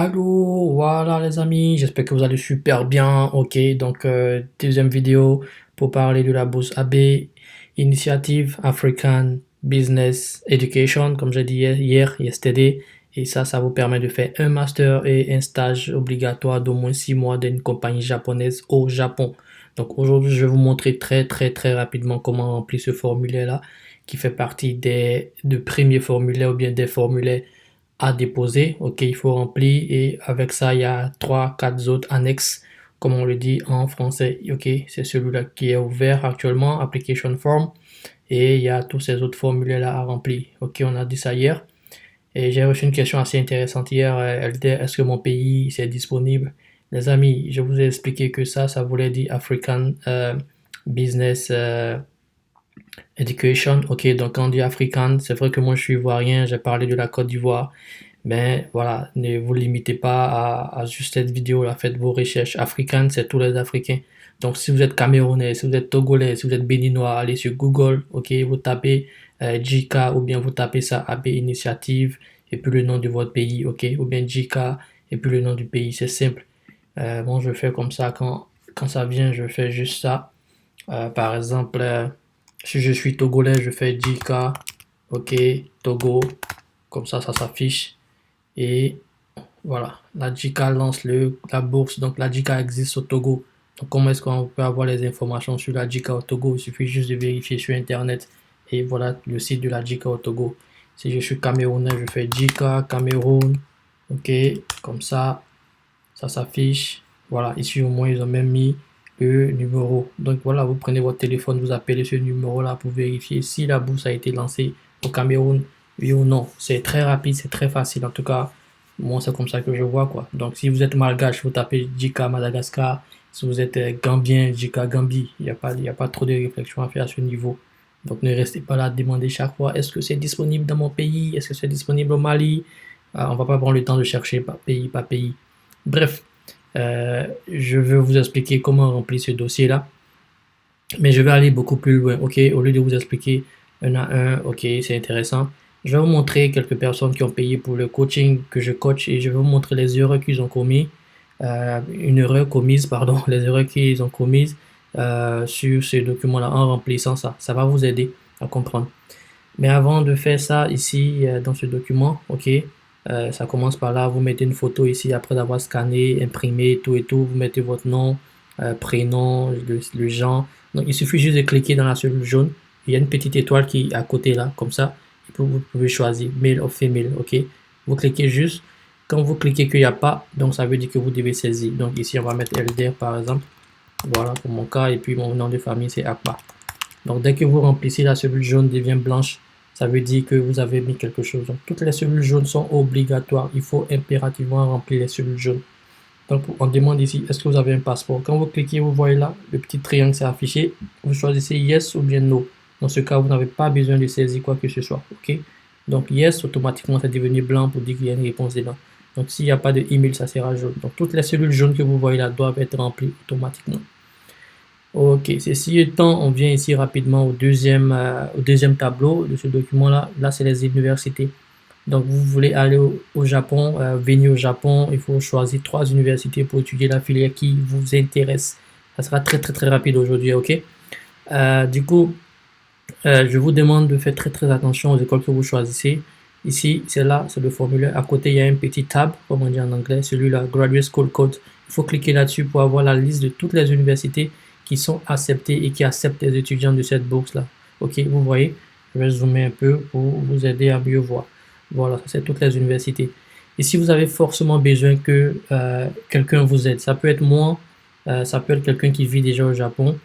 Allô, voilà les amis, j'espère que vous allez super bien. Ok, donc deuxième vidéo pour parler de la bourse AB, Initiative African Business Education, comme j'ai dit yesterday. Et ça vous permet de faire un master et un stage obligatoire d'au moins 6 mois dans une compagnie japonaise au Japon. Donc aujourd'hui, je vais vous montrer très rapidement comment remplir ce formulaire-là, qui fait partie des premiers formulaires ou bien des formulaires à déposer. Ok, il faut remplir et avec ça, il y a trois, quatre autres annexes, comme on le dit en français. Ok, c'est celui-là qui est ouvert actuellement, application form, et il y a tous ces autres formulaires-là à remplir. Ok, on a dit ça hier. Et j'ai reçu une question assez intéressante hier. Elle dit, est-ce que mon pays c'est disponible? Les amis, je vous ai expliqué que ça voulait dire African Business Education. Ok, donc quand on dit African, c'est vrai que moi je suis ivoirien, j'ai parlé de la Côte d'Ivoire. Mais voilà, ne vous limitez pas à juste cette vidéo là, faites vos recherches. African, c'est tous les Africains. Donc si vous êtes Camerounais, si vous êtes Togolais, si vous êtes Béninois, allez sur Google, ok, vous tapez JICA ou bien vous tapez ça AB Initiative et puis le nom de votre pays, ok, ou bien JICA et puis le nom du pays, c'est simple. Bon, je fais comme ça quand ça vient, je fais juste ça. Par exemple, si je suis Togolais, je fais JICA, ok, Togo, comme ça s'affiche. Et voilà, la JICA lance la bourse. Donc la JICA existe au Togo. Donc comment est-ce qu'on peut avoir les informations sur la JICA au Togo? Il suffit juste de vérifier sur Internet. Et voilà le site de la JICA au Togo. Si je suis Camerounais, je fais JICA Cameroun. Ok, comme ça s'affiche. Voilà, ici au moins ils ont même mis le numéro. Donc voilà, vous prenez votre téléphone, vous appelez ce numéro-là pour vérifier si la bourse a été lancée au Cameroun, oui ou non. C'est très rapide, c'est très facile. En tout cas, moi c'est comme ça que je vois quoi. Donc si vous êtes malgache, vous tapez JICA Madagascar. Si vous êtes gambien, JICA Gambie. Il y a pas trop de réflexion à faire à ce niveau. Donc ne restez pas là à demander chaque fois est-ce que c'est disponible dans mon pays, est-ce que c'est disponible au Mali. On va pas prendre le temps de chercher par pays par pays. Bref, je vais vous expliquer comment remplir ce dossier-là, mais je vais aller beaucoup plus loin, ok? Au lieu de vous expliquer un à un, ok, c'est intéressant. Je vais vous montrer quelques personnes qui ont payé pour le coaching que je coach et je vais vous montrer les erreurs qu'ils ont commis, une erreur commise, pardon, les erreurs qu'ils ont commises sur ce document-là en remplissant ça. Ça va vous aider à comprendre. Mais avant de faire ça ici dans ce document, ok, ça commence par là, vous mettez une photo ici après avoir scanné, imprimé, tout et tout, vous mettez votre nom, prénom, le genre. Donc il suffit juste de cliquer dans la cellule jaune, il y a une petite étoile qui est à côté là, comme ça, et puis vous pouvez choisir male ou female, ok. Vous cliquez juste, quand vous cliquez qu'il n'y a pas, donc ça veut dire que vous devez saisir. Donc ici on va mettre LDR par exemple, voilà pour mon cas, et puis mon nom de famille c'est APA. Donc dès que vous remplissez, la cellule jaune devient blanche. Ça veut dire que vous avez mis quelque chose. Donc toutes les cellules jaunes sont obligatoires. Il faut impérativement remplir les cellules jaunes. Donc on demande ici, est-ce que vous avez un passeport? Quand vous cliquez, vous voyez là, le petit triangle s'est affiché. Vous choisissez yes ou bien no. Dans ce cas, vous n'avez pas besoin de saisir quoi que ce soit. Ok? Donc yes, automatiquement, c'est devenu blanc pour dire qu'il y a une réponse dedans. Donc s'il n'y a pas de email, ça sera jaune. Donc toutes les cellules jaunes que vous voyez là doivent être remplies automatiquement. Ok, ceci étant, on vient ici rapidement au deuxième tableau de ce document-là. Là, c'est les universités. Donc, vous voulez aller au Japon, venir au Japon, il faut choisir trois universités pour étudier la filière qui vous intéresse. Ça sera très rapide aujourd'hui, ok? Du coup, je vous demande de faire très attention aux écoles que vous choisissez. Ici, c'est là, c'est le formulaire. À côté, il y a un petit tab, comme on dit en anglais, celui-là, Graduate School Code. Il faut cliquer là-dessus pour avoir la liste de toutes les universités qui sont acceptées et qui acceptent les étudiants de cette bourse-là. Ok, vous voyez, je vais zoomer un peu pour vous aider à mieux voir. Voilà, c'est toutes les universités. Et si vous avez forcément besoin que quelqu'un vous aide, ça peut être moi, ça peut être quelqu'un qui vit déjà au Japon,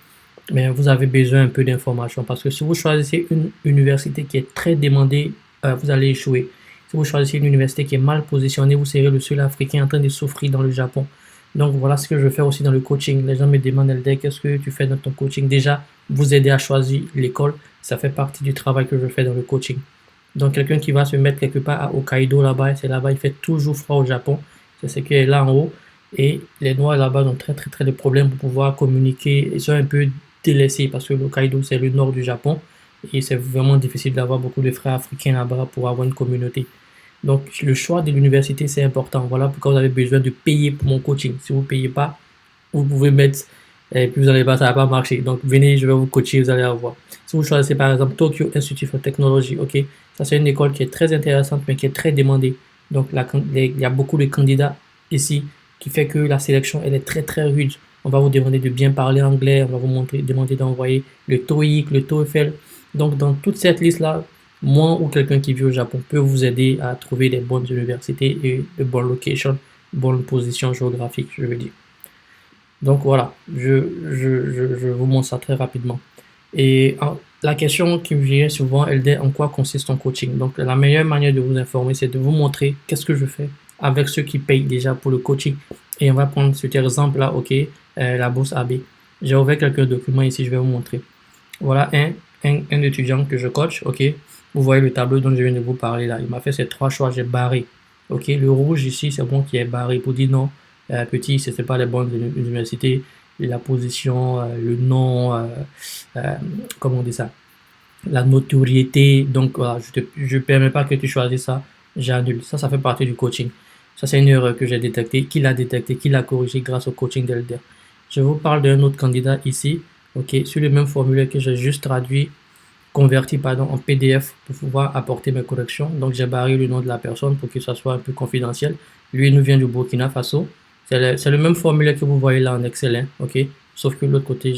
mais vous avez besoin un peu d'informations parce que si vous choisissez une université qui est très demandée, vous allez échouer. Si vous choisissez une université qui est mal positionnée, vous serez le seul Africain en train de souffrir dans le Japon. Donc voilà ce que je fais aussi dans le coaching. Les gens me demandent, LD, qu'est-ce que tu fais dans ton coaching? Déjà, vous aider à choisir l'école, ça fait partie du travail que je fais dans le coaching. Donc quelqu'un qui va se mettre quelque part à Hokkaido là-bas, c'est là-bas, il fait toujours froid au Japon. C'est ce qui est là en haut. Et les Noirs là-bas ont très de problèmes pour pouvoir communiquer. Ils sont un peu délaissés parce que l'Hokkaido c'est le nord du Japon. Et c'est vraiment difficile d'avoir beaucoup de frères africains là-bas pour avoir une communauté. Donc, le choix de l'université, c'est important. Voilà pourquoi vous avez besoin de payer pour mon coaching. Si vous ne payez pas, vous pouvez mettre, et puis vous n'allez pas, ça va pas marcher. Donc, venez, je vais vous coacher, vous allez voir. Si vous choisissez par exemple Tokyo Institute of Technology, ok, ça c'est une école qui est très intéressante, mais qui est très demandée. Donc, il y a beaucoup de candidats ici, qui fait que la sélection, elle est très très rude. On va vous demander de bien parler anglais, on va vous demander d'envoyer le TOEIC, le TOEFL. Donc, dans toute cette liste-là, moi ou quelqu'un qui vit au Japon peut vous aider à trouver les bonnes universités et de bonnes locations, bonnes positions géographiques, je veux dire. Donc voilà, je vous montre ça très rapidement. Et la question qui me vient souvent, elle est en quoi consiste ton coaching. Donc la meilleure manière de vous informer, c'est de vous montrer qu'est-ce que je fais avec ceux qui payent déjà pour le coaching. Et on va prendre cet exemple-là, ok, la bourse AB. J'ai ouvert quelques documents ici, je vais vous montrer. Voilà un étudiant que je coach, ok. Vous voyez le tableau dont je viens de vous parler là. Il m'a fait ces trois choix, j'ai barré. Ok, le rouge ici, c'est bon qui est barré pour dire non. Petit, ce n'est pas les bonnes universités. La position, le nom, comment on dit ça? La notoriété. Donc voilà, je ne permets pas que tu choisisses ça. J'annule. Ça fait partie du coaching. Ça, c'est une erreur que j'ai détectée, qu'il a détectée, qu'il a corrigée grâce au coaching d'Elder. Je vous parle d'un autre candidat ici, ok, sur le même formulaire que j'ai juste converti pardon, en PDF pour pouvoir apporter mes corrections. Donc j'ai barré le nom de la personne pour que ça soit un peu confidentiel. Lui, il nous vient du Burkina Faso. C'est le même formulaire que vous voyez là en Excel, hein, ok? Sauf que de l'autre côté,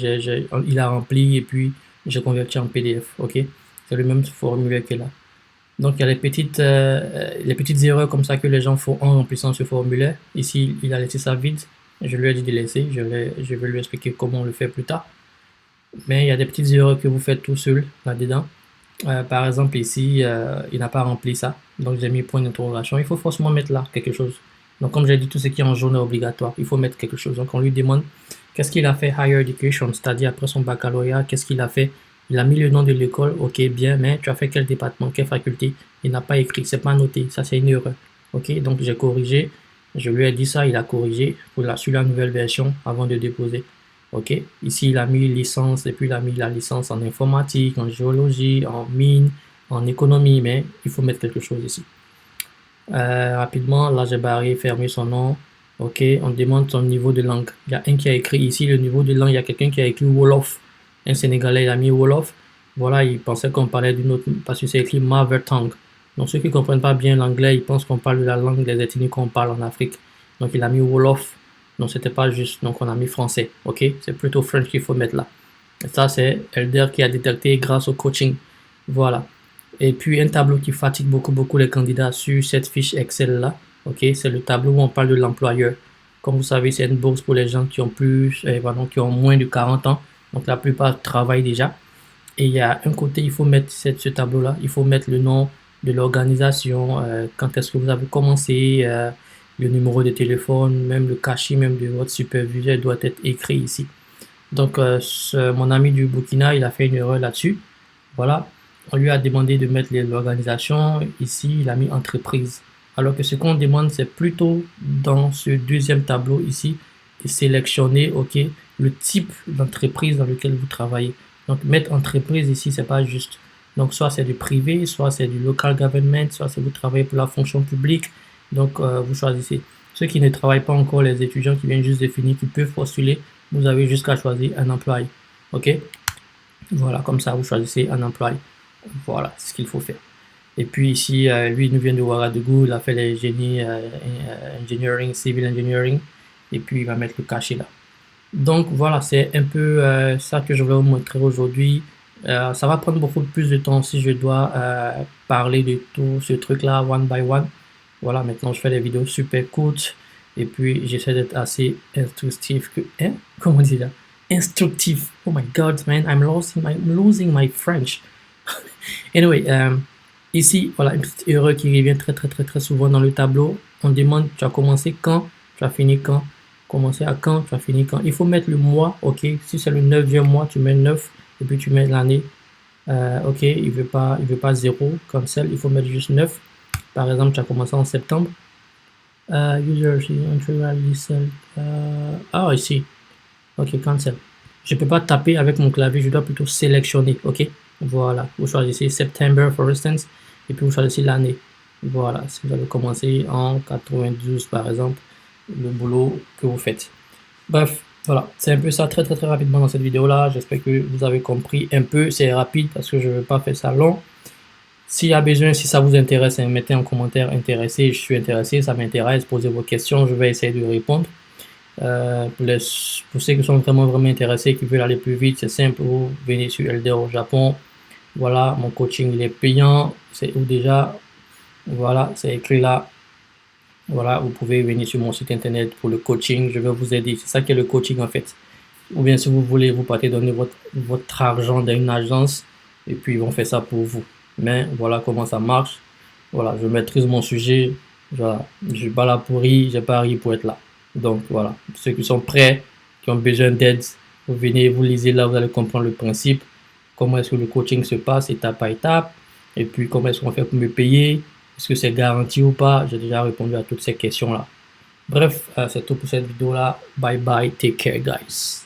il a rempli et puis j'ai converti en PDF, ok? C'est le même formulaire que là. Donc il y a les petites erreurs comme ça que les gens font en remplissant ce formulaire. Ici, il a laissé ça vide. Je lui ai dit de laisser. Je vais lui expliquer comment on le fait plus tard. Mais il y a des petites erreurs que vous faites tout seul là-dedans. Par exemple, ici, il n'a pas rempli ça. Donc, j'ai mis point d'interrogation. Il faut forcément mettre là quelque chose. Donc, comme j'ai dit, tout ce qui est en jaune est obligatoire. Il faut mettre quelque chose. Donc, on lui demande qu'est-ce qu'il a fait higher education, c'est-à-dire après son baccalauréat, qu'est-ce qu'il a fait. Il a mis le nom de l'école, ok, bien, mais tu as fait quel département, quelle faculté. Il n'a pas écrit, c'est pas noté. Ça, c'est une erreur. Ok, donc j'ai corrigé. Je lui ai dit ça, il a corrigé sur la nouvelle version avant de déposer. Ok, ici il a mis licence et puis il a mis la licence en informatique, en géologie, en mine, en économie, mais il faut mettre quelque chose ici. Rapidement, là j'ai barré, fermé son nom. Ok, on demande son niveau de langue. Il y a un qui a écrit ici le niveau de langue, il y a quelqu'un qui a écrit Wolof. Un Sénégalais, il a mis Wolof. Voilà, il pensait qu'on parlait d'une autre, parce que c'est écrit Mother Tongue. Donc ceux qui ne comprennent pas bien l'anglais, ils pensent qu'on parle de la langue des ethnies qu'on parle en Afrique. Donc il a mis Wolof. Donc c'était pas juste, donc on a mis français, ok? C'est plutôt French qu'il faut mettre là. Et ça, c'est Elder qui a détecté grâce au coaching. Voilà. Et puis un tableau qui fatigue beaucoup les candidats sur cette fiche Excel là, ok? C'est le tableau où on parle de l'employeur. Comme vous savez, c'est une bourse pour les gens qui ont qui ont moins de 40 ans. Donc la plupart travaillent déjà. Et il y a un côté, il faut mettre ce tableau-là, il faut mettre le nom de l'organisation, quand est-ce que vous avez commencé, le numéro de téléphone, même le cachet même de votre superviseur doit être écrit ici. Donc, mon ami du Burkina, il a fait une erreur là-dessus. Voilà, on lui a demandé de mettre l'organisation. Ici, il a mis entreprise. Alors que ce qu'on demande, c'est plutôt dans ce deuxième tableau ici, de sélectionner, ok, le type d'entreprise dans lequel vous travaillez. Donc, mettre entreprise ici, c'est pas juste. Donc, soit c'est du privé, soit c'est du local government, soit c'est vous travaillez pour la fonction publique. Donc, vous choisissez. Ceux qui ne travaillent pas encore, les étudiants qui viennent juste de finir, qui peuvent postuler, vous avez jusqu'à choisir un employé. OK? Voilà, comme ça, vous choisissez un employé. Voilà, c'est ce qu'il faut faire. Et puis ici, lui, il nous vient de Ouagadougou, il a fait les génies engineering, civil engineering, et puis il va mettre le cachet là. Donc voilà, c'est un peu ça que je vais vous montrer aujourd'hui. Ça va prendre beaucoup plus de temps si je dois parler de tout ce truc-là, one by one. Voilà, maintenant je fais des vidéos super courtes et puis j'essaie d'être assez instructif. Comment dire là? Instructif. Oh my god, man, I'm losing my French. Anyway, ici, voilà une petite erreur qui revient très souvent dans le tableau. On demande, tu as commencé quand, tu as fini quand, commencer à quand, tu as fini quand. Il faut mettre le mois, ok. Si c'est le 9e mois, tu mets 9 et puis tu mets l'année. Ok, il veut pas 0, cancel, il faut mettre juste 9. Par exemple, tu as commencé en septembre. Ici. Ok, cancel. Je ne peux pas taper avec mon clavier, je dois plutôt sélectionner. Ok, voilà. Vous choisissez September, for instance, et puis vous choisissez l'année. Voilà, si vous avez commencé en 92 par exemple, le boulot que vous faites. Bref, voilà, c'est un peu ça très très très rapidement dans cette vidéo-là. J'espère que vous avez compris un peu. C'est rapide parce que je ne veux pas faire ça long. S'il y a besoin, si ça vous intéresse, hein, mettez en commentaire intéressé, je suis intéressé, ça m'intéresse, posez vos questions, je vais essayer de répondre. Pour ceux qui sont vraiment vraiment intéressés, qui veulent aller plus vite, c'est simple, vous venez sur Elder au Japon. Voilà, mon coaching il est payant, c'est où déjà, voilà, c'est écrit là. Voilà, vous pouvez venir sur mon site internet pour le coaching, je vais vous aider. C'est ça qui est le coaching en fait. Ou bien si vous voulez, vous partez donner votre argent dans une agence et puis ils vont faire ça pour vous. Mais voilà comment ça marche. Voilà, je maîtrise mon sujet. Voilà, je suis pas là pour rire, j'ai pas ri pour être là. Donc voilà, ceux qui sont prêts, qui ont besoin d'aide, vous venez, vous lisez là, vous allez comprendre le principe. Comment est-ce que le coaching se passe étape par étape. Et puis comment est-ce qu'on fait pour me payer. Est-ce que c'est garanti ou pas? J'ai déjà répondu à toutes ces questions-là. Bref, c'est tout pour cette vidéo-là. Bye bye, take care guys.